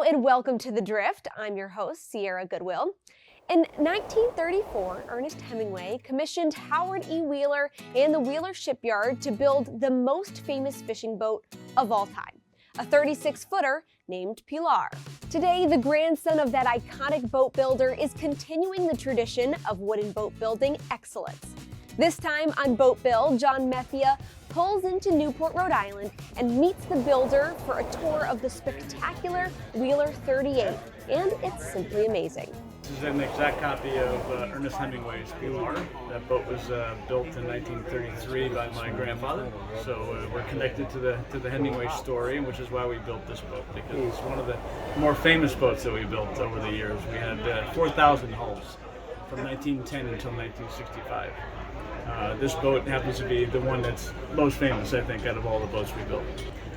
and welcome to The Drift. I'm your host, Sierra Goodwill. In 1934, Ernest Hemingway commissioned Howard E. Wheeler and the Wheeler Shipyard to build the most famous fishing boat of all time, a 36-footer named Pilar. Today, the grandson of that iconic boat builder is continuing the tradition of wooden boat building excellence. This time on Boat Build, John METHIA pulls into Newport, Rhode Island and meets the builder for a tour of the spectacular Wheeler 38, and it's simply amazing. This is an exact copy of Ernest Hemingway's Pilar. That boat was built in 1933 by my grandfather, so we're connected to the Hemingway story, which is why we built this boat, because it's one of the more famous boats that we built over the years. We had 4,000 hulls from 1910 until 1965. This boat happens to be the one that's most famous, I think, out of all the boats we built.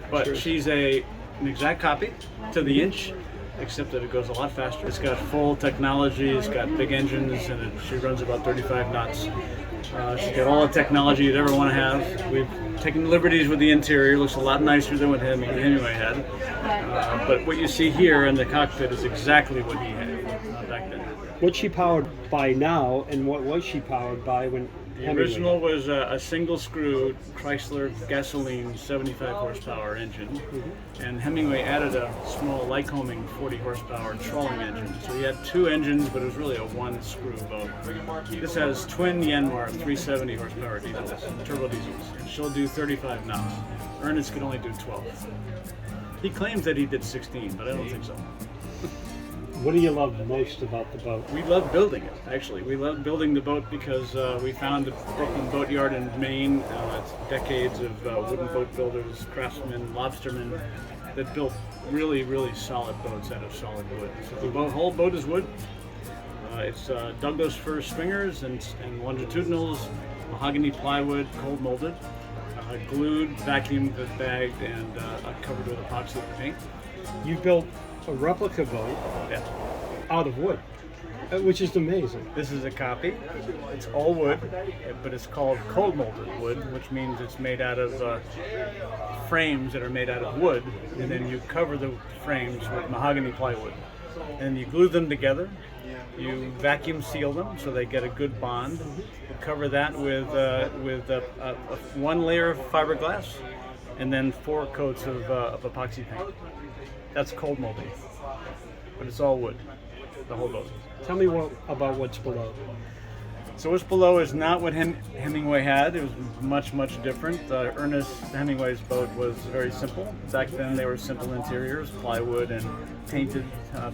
But she's an exact copy to the inch, except that it goes a lot faster. It's got full technology, it's got big engines, and she runs about 35 knots. She's got all the technology you'd ever want to have. We've taken liberties with the interior. It looks a lot nicer than what Hemingway had. But what you see here in the cockpit is exactly what he had back then. What's she powered by now, and what was she powered by when The original was a single-screw Chrysler gasoline 75 horsepower engine, and Hemingway added a small Lycoming 40 horsepower trawling engine. So he had two engines, but it was really a one-screw boat. This has twin Yanmar 370 horsepower diesels, turbo diesels. She'll do 35 knots. Ernest could only do 12. He claims that he did 16, but I don't think so. What do you love most about the boat? We love building it, actually. We love building the boat because we found the Brooklyn boat yard in Maine. It's decades of wooden boat builders, craftsmen, lobstermen that built really, really solid boats out of solid wood. So the whole boat is wood. It's Douglas fir stringers and longitudinals, mahogany plywood, cold molded, glued, vacuum bagged, and covered with epoxy paint. You built a replica boat out of wood, which is amazing. This is a copy. It's all wood, but it's called cold molded wood, which means it's made out of frames that are made out of wood, and then you cover the frames with mahogany plywood. And you glue them together. You vacuum seal them so they get a good bond. You cover that with one layer of fiberglass, and then 4 coats of epoxy paint. That's cold molding, but it's all wood, the whole boat. Tell me about what's below. So what's below is not what Hemingway had. It was much, much different. Ernest Hemingway's boat was very simple. Back then they were simple interiors, plywood and painted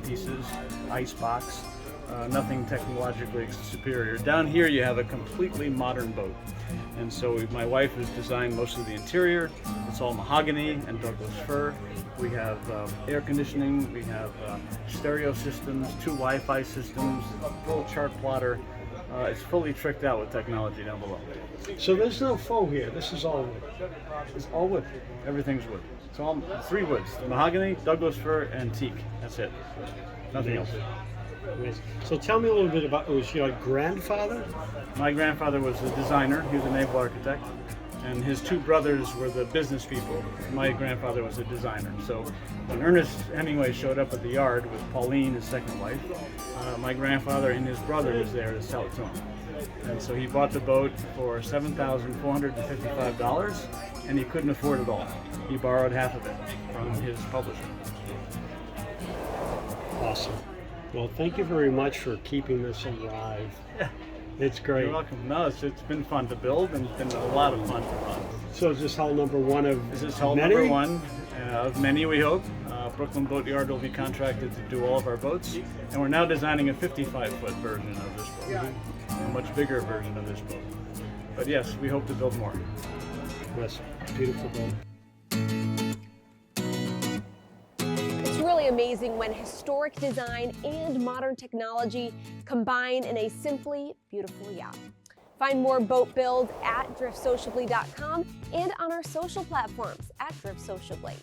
pieces, ice box, nothing technologically superior. Down here you have a completely modern boat. And so my wife has designed most of the interior. It's all mahogany and Douglas fir. We have air conditioning, we have stereo systems, 2 Wi-Fi systems, a full chart plotter. It's fully tricked out with technology down below. So there's no faux here, this is all wood. It's all wood. Everything's wood. It's all 3 woods, mahogany, Douglas fir, and teak. That's it. Nothing else. Amazing. So tell me a little bit about, was your grandfather? My grandfather was a designer. He was a naval architect, and his 2 brothers were the business people. My grandfather was a designer. So when Ernest Hemingway showed up at the yard with Pauline, his second wife, my grandfather and his brother was there to sell it to him. And so he bought the boat for $7,455, and he couldn't afford it all. He borrowed half of it from his publisher. Awesome. Well, thank you very much for keeping this alive. Yeah. It's great. You're welcome. No, it's been fun to build, and it's been a lot of fun to run. So is this hull number 1 of This is hull many? number 1 of many, we hope. Brooklyn Boat Yard will be contracted to do all of our boats, and we're now designing a 55-foot version of this boat, a much bigger version of this boat. But yes, we hope to build more. Yes, beautiful boat. It's really amazing when historic design and modern technology combine in a simply beautiful yacht. Find more Boat Build at driftsociably.com and on our social platforms at Drift Sociably.